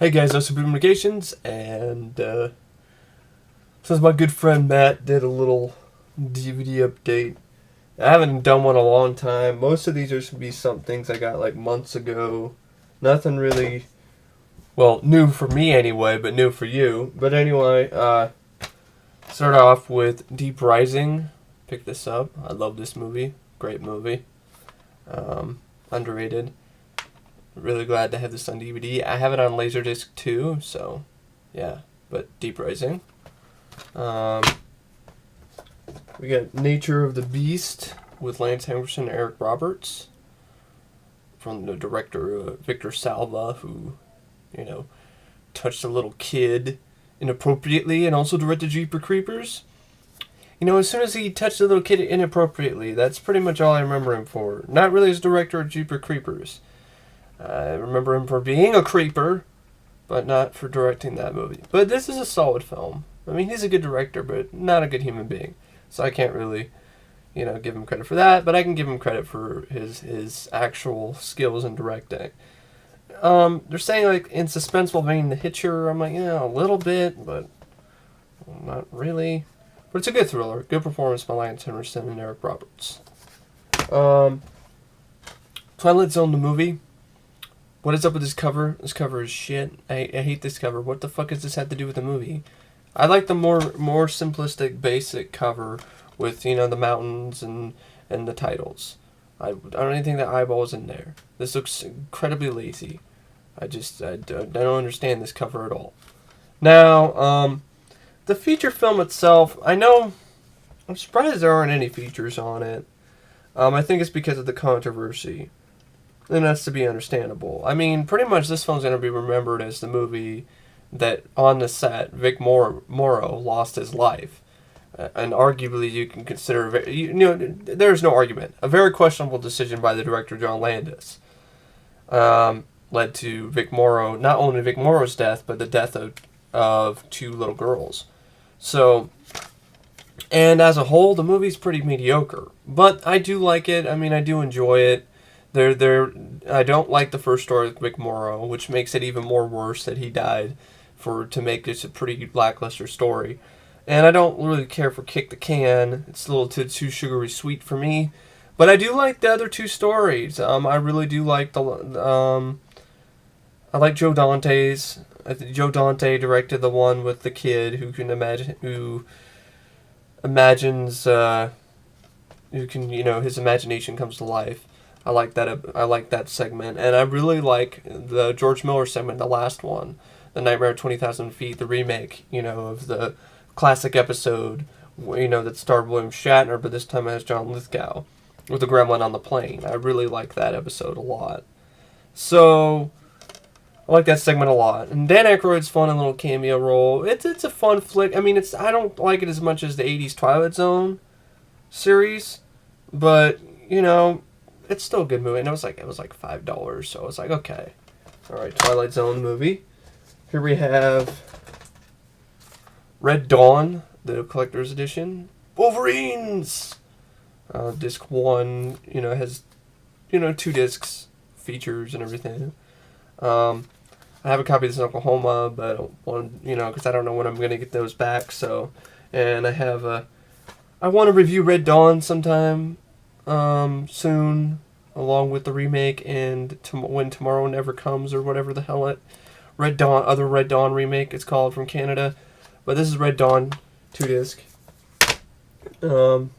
Hey guys, I'm Communications, and since my good friend Matt did a little DVD update, I haven't done one in a long time. Most of these are going to be some things I got like months ago. Nothing really, well, new for me anyway, but new for you. But anyway, start off with Deep Rising. Pick this up. I love this movie. Great movie. Underrated. Really glad to have this on DVD. I have it on Laserdisc too, so yeah. But Deep Rising. We got Nature of the Beast with Lance Henriksen and Eric Roberts from the director Victor Salva, who, touched a little kid inappropriately and also directed Jeepers Creepers. As soon as he touched a little kid inappropriately, that's pretty much all I remember him for. Not really as director of Jeepers Creepers. I remember him for being a creeper, but not for directing that movie. But this is a solid film. I mean, he's a good director, but not a good human being. So I can't really, give him credit for that, but I can give him credit for his actual skills in directing. They're saying, like, in suspenseful vein, The Hitcher. I'm like, a little bit, but not really. But it's a good thriller. Good performance by Lance Henriksen and Eric Roberts. Twilight Zone, the movie. What is up with this cover? This cover is shit. I hate this cover. What the fuck does this have to do with the movie? I like the more simplistic, basic cover with, the mountains and the titles. I don't even think the eyeball is in there. This looks incredibly lazy. I don't understand this cover at all. Now, the feature film itself, I'm surprised there aren't any features on it. I think it's because of the controversy. And that's to be understandable. I mean, pretty much this film's going to be remembered as the movie that on the set, Vic Morrow lost his life. And arguably you can consider, there's no argument. A very questionable decision by the director, John Landis, led to Vic Morrow, not only Vic Morrow's death, but the death of two little girls. So, and as a whole, the movie's pretty mediocre. But I do like it. I mean, I do enjoy it. I don't like the first story with Vic Morrow, which makes it even more worse that he died to make this a pretty lackluster story. And I don't really care for Kick the Can. It's a little too sugary sweet for me. But I do like the other two stories. I really do like I like Joe Dante's. I think Joe Dante directed the one with the kid who imagines, his imagination comes to life. I like that segment, and I really like the George Miller segment, the last one, The Nightmare of 20,000 Feet, the remake, of the classic episode, that starred William Shatner, but this time it has John Lithgow with the gremlin on the plane. I really like that episode a lot. So, I like that segment a lot. And Dan Aykroyd's fun and little cameo role. It's a fun flick. I mean, I don't like it as much as the 80s Twilight Zone series, but, it's still a good movie, and it was like $5, so I was like, okay. Alright, Twilight Zone movie. Here we have Red Dawn, the collector's edition. Wolverines! Disc 1, has, 2 discs, features and everything. I have a copy of this in Oklahoma, but I don't want, because I don't know when I'm going to get those back, so. And I want to review Red Dawn sometime. Soon, along with the remake and When Tomorrow Never Comes, or whatever the hell Red Dawn remake it's called from Canada. But this is Red Dawn 2-disc. And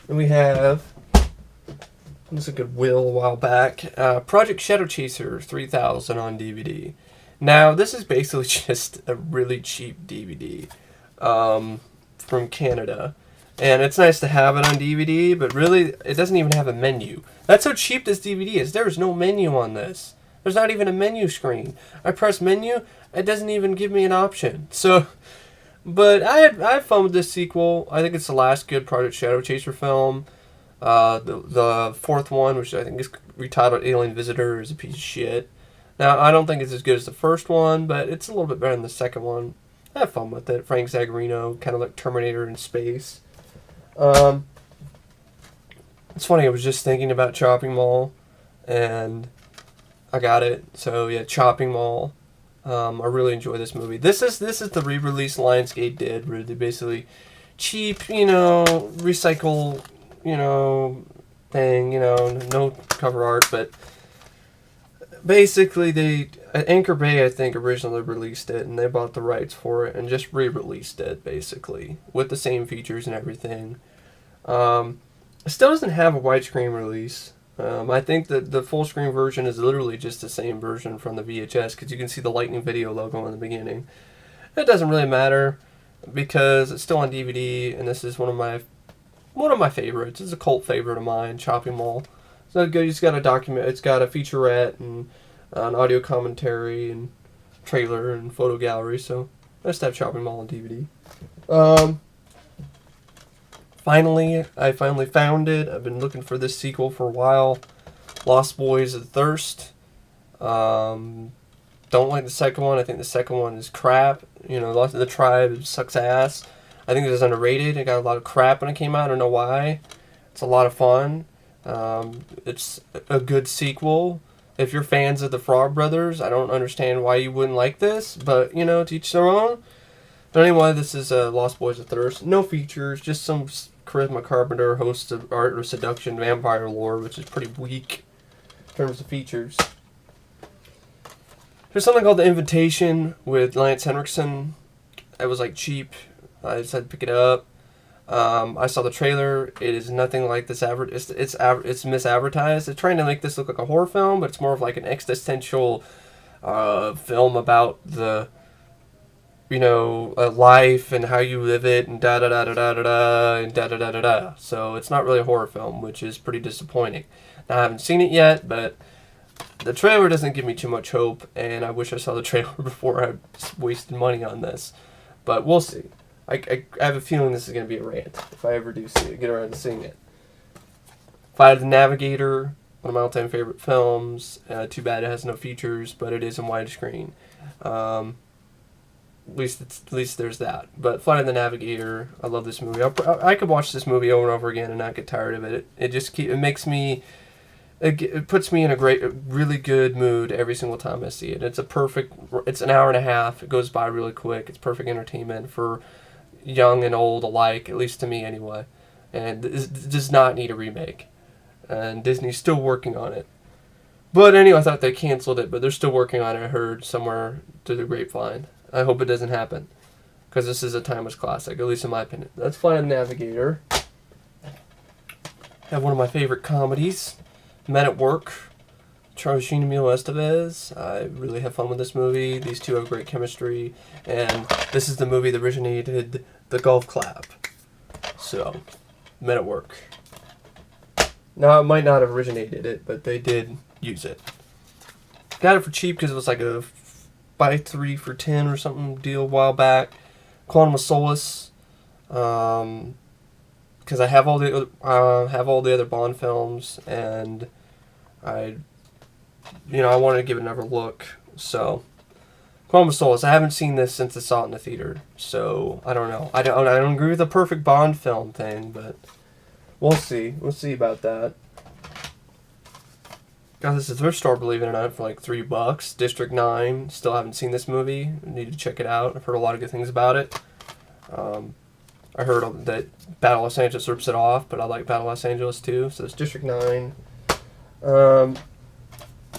we have, this is a Goodwill a while back, Project Shadow Chaser 3000 on DVD. Now, this is basically just a really cheap DVD from Canada. And it's nice to have it on DVD, but really, it doesn't even have a menu. That's how cheap this DVD is. There's no menu on this. There's not even a menu screen. I press menu, it doesn't even give me an option. So, but I had fun with this sequel. I think it's the last good Project Shadow Chaser film. The fourth one, which I think is retitled Alien Visitor, is a piece of shit. Now, I don't think it's as good as the first one, but it's a little bit better than the second one. I have fun with it. Frank Zagarino, kind of like Terminator in space. It's funny, I was just thinking about Chopping Mall, and I got it. So, yeah, Chopping Mall. I really enjoy this movie. This is the re-release Lionsgate did, where they basically cheap, recycle, thing, no cover art, but basically Anchor Bay, I think, originally released it, and they bought the rights for it and just re-released it, basically, with the same features and everything. It still doesn't have a widescreen release. I think that the full screen version is literally just the same version from the VHS, because you can see the Lightning Video logo in the beginning. It doesn't really matter, because it's still on DVD, and this is one of my favorites. It's a cult favorite of mine, Chopping Mall. So it's got a document, it's got a featurette and an audio commentary and trailer and photo gallery. So I just have Chopping Mall on DVD. I finally found it. I've been looking for this sequel for a while. Lost Boys of Thirst. Don't like the second one. I think the second one is crap. Lost of the Tribe sucks ass. I think it was underrated. It got a lot of crap when it came out. I don't know why. It's a lot of fun. It's a good sequel. If you're fans of the Frog Brothers, I don't understand why you wouldn't like this, but, to each their own. But anyway, this is Lost Boys of Thirst. No features, just some Charisma Carpenter, host of Art or Seduction, Vampire Lore, which is pretty weak in terms of features. There's something called The Invitation with Lance Henriksen. It was, cheap. I decided to pick it up. I saw the trailer. It is nothing like this. It's misadvertised. They're trying to make this look like a horror film, but it's more of like an existential film about the life and how you live it and da da da da da da da and da da da da da. So it's not really a horror film, which is pretty disappointing. Now I haven't seen it yet, but the trailer doesn't give me too much hope, and I wish I saw the trailer before I wasted money on this. But we'll see. I have a feeling this is going to be a rant if I ever do see it, get around to seeing it. Flight of the Navigator, one of my all-time favorite films. Too bad it has no features, but it is in widescreen. At least there's that. But Flight of the Navigator, I love this movie. I could watch this movie over and over again and not get tired of it. It puts me in a really good mood every single time I see it. It's an hour and a half. It goes by really quick. It's perfect entertainment for young and old alike, at least to me anyway. And it does not need a remake. And Disney's still working on it. But anyway, I thought they canceled it, but they're still working on it, I heard somewhere through the grapevine. I hope it doesn't happen, because this is a timeless classic, at least in my opinion. That's Flight of the Navigator. I have one of my favorite comedies, Men at Work, Charlie Sheen and Emilio Estevez. I really have fun with this movie. These two have great chemistry, and this is the movie that originated the golf clap. So, Men at Work. Now, it might not have originated it, but they did use it. Got it for cheap because it was like a buy 3 for 10 or something deal a while back. Quantum of Solace. Because I have all the other Bond films, and I wanted to give it another look. So, Quantum of Solace. I haven't seen this since I saw it in the theater, so I don't know. I don't agree with the perfect Bond film thing, but we'll see. We'll see about that. Got this at thrift store, believe it or not, for like $3. District 9. Still haven't seen this movie. I need to check it out. I've heard a lot of good things about it. I heard that Battle Los Angeles rips it off, but I like Battle Los Angeles too. So it's District 9. No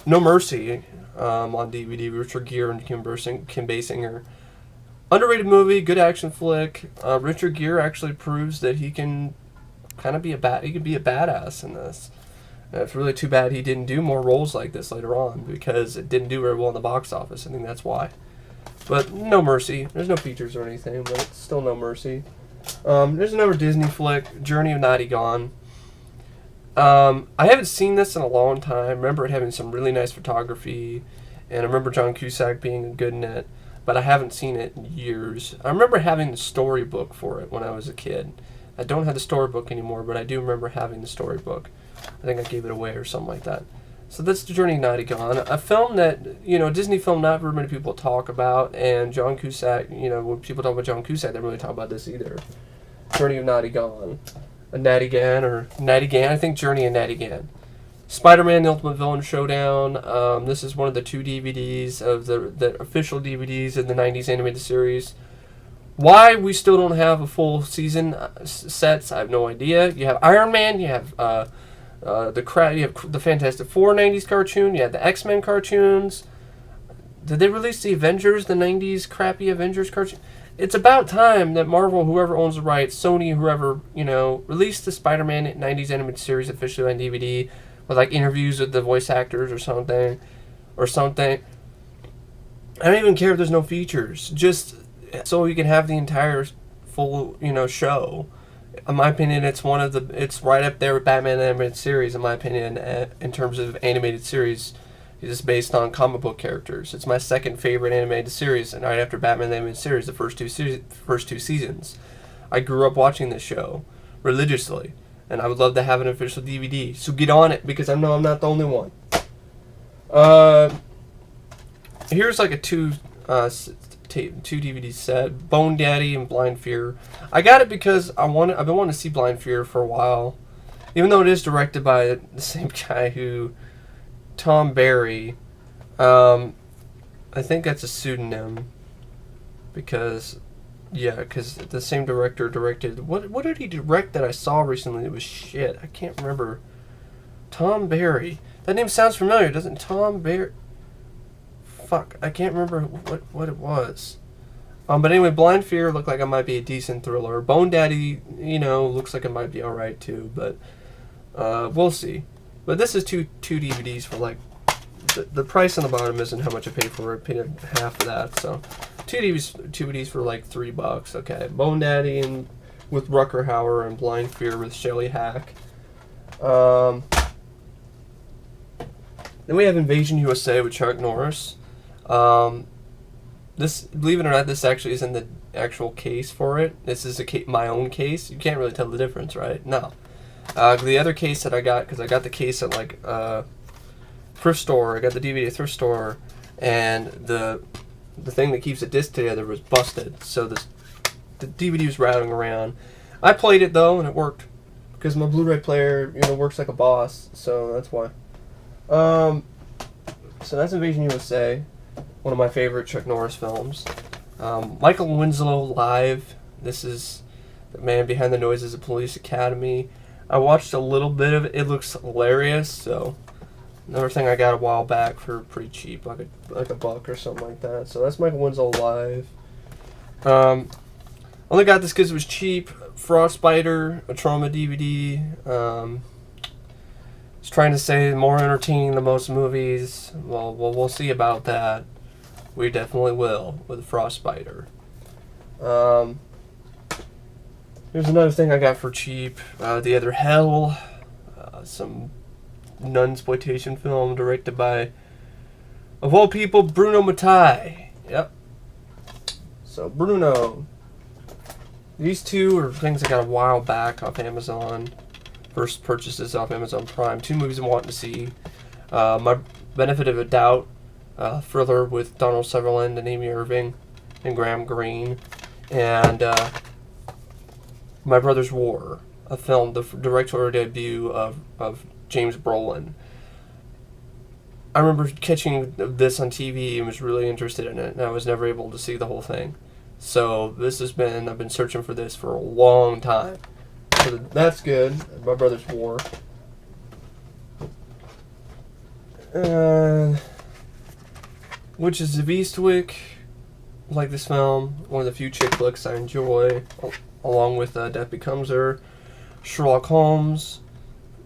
Mercy on DVD. Richard Gere and Kim Basinger. Underrated movie, good action flick. Richard Gere actually proves that he can kind of be he can be a badass in this. It's really too bad he didn't do more roles like this later on, because it didn't do very well in the box office. I think that's why. But No Mercy. There's no features or anything, but it's still No Mercy. There's another Disney flick, Journey of Naughty Gone. I haven't seen this in a long time. I remember it having some really nice photography, and I remember John Cusack being good in it, but I haven't seen it in years. I remember having the storybook for it when I was a kid. I don't have the storybook anymore, but I do remember having the storybook. I think I gave it away or something like that. So that's The Journey of Naughty Gone, a film that, Disney film not very many people talk about, and John Cusack, when people talk about John Cusack, they don't really talk about this either. Journey of Naughty Gone. A Natty Gann, or Natty Gann, I think Journey of Natty Gann. Spider-Man: The Ultimate Villain Showdown. This is one of the 2 DVDs of the official DVDs in the 90s animated series. Why we still don't have a full season sets, I have no idea. You have Iron Man, you have you have the Fantastic Four 90s cartoon, you have the X-Men cartoons. Did they release the Avengers, the 90s crappy Avengers cartoon? It's about time that Marvel, whoever owns the rights, Sony, whoever, released the Spider-Man 90s animated series officially on DVD with like interviews with the voice actors or something. I don't even care if there's no features. Just so you can have the entire full, show. In my opinion, it's right up there with Batman animated series. In my opinion, in terms of animated series, it's based on comic book characters. It's my second favorite animated series, and right after Batman animated series, the first two seasons. I grew up watching this show religiously, and I would love to have an official DVD. So get on it, because I know I'm not the only one. Here's like a two DVD set, Bone Daddy and Blind Fear. I got it because I've been wanting to see Blind Fear for a while, even though it is directed by the same guy who, Tom Barry. I think that's a pseudonym, because the same director directed, what did he direct that I saw recently? It was shit. I can't remember. Tom Barry. That name sounds familiar, doesn't it? Tom Barry. Fuck, I can't remember what it was. But anyway, Blind Fear looked like it might be a decent thriller. Bone Daddy, looks like it might be alright too, but we'll see. But this is two DVDs for like, the price on the bottom isn't how much I paid for it. I paid half of that, so two DVDs for like $3. Okay, Bone Daddy and with Rucker Hauer and Blind Fear with Shelley Hack. Then we have Invasion USA with Chuck Norris. This, believe it or not, this actually isn't the actual case for it. This is my own case. You can't really tell the difference, right? No. The other case that I got, because I got the case at like thrift store. I got the DVD at thrift store, and the thing that keeps the disc together was busted. So the DVD was rattling around. I played it though, and it worked because my Blu-ray player, works like a boss. So that's why. So that's Invasion USA, one of my favorite Chuck Norris films. Michael Winslow Live. This is the man behind the noises of Police Academy. I watched a little bit of it. It looks hilarious. So another thing I got a while back for pretty cheap, like a buck or something like that. So that's Michael Winslow Live. Only got this because it was cheap. Frostbiter, a Trauma DVD. Was trying to say more entertaining than most movies. Well, we'll see about that. We definitely will with Frostbiter. Here's another thing I got for cheap. The Other Hell, some nunsploitation film directed by, of all people, Bruno Mattei. Yep. So Bruno. These two are things I got a while back off Amazon. First purchases off Amazon Prime. Two movies I'm wanting to see. My Benefit of a Doubt, thriller with Donald Sutherland and Amy Irving and Graham Greene, and My Brother's War, a film, the directorial debut of James Brolin. I remember catching this on TV and was really interested in it, and I was never able to see the whole thing. So I've been searching for this for a long time. So that's good. My Brother's War. Witches of Eastwick. I like this film. One of the few chick flicks I enjoy. Along with Death Becomes Her. Sherlock Holmes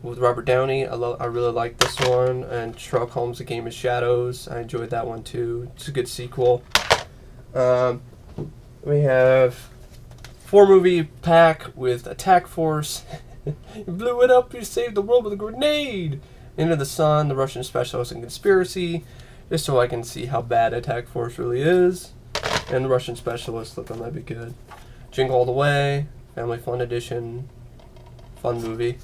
with Robert Downey. I really like this one. And Sherlock Holmes: A Game of Shadows. I enjoyed that one too. It's a good sequel. We have 4-movie pack with Attack Force. You blew it up, you saved the world with a grenade. Into the Sun, The Russian Specialist and Conspiracy. Just so I can see how bad Attack Force really is. And The Russian Specialist, look, that might be good. Jingle All the Way, Family Fun Edition. Fun movie.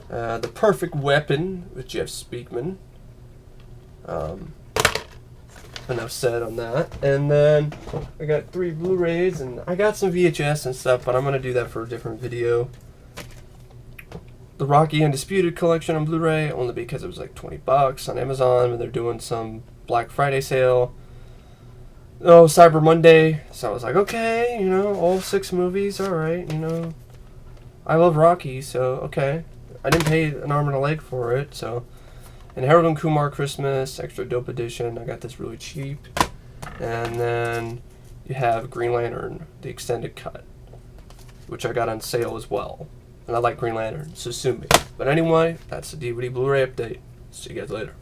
The Perfect Weapon with Jeff Speakman. Enough said on that. And then I got 3 Blu-rays, and I got some VHS and stuff, but I'm going to do that for a different video. the Rocky Undisputed collection on Blu-ray, only because it was like $20 on Amazon when they're doing some Black Friday sale. Oh, Cyber Monday. So I was like, okay, you know, all 6 movies, alright, you know. I love Rocky, so okay. I didn't pay an arm and a leg for it, so. And Harold and Kumar Christmas, extra dope edition. I got this really cheap. And then you have Green Lantern, the extended cut, which I got on sale as well. And I like Green Lantern, so sue me. But anyway, that's the DVD Blu-ray update. See you guys later.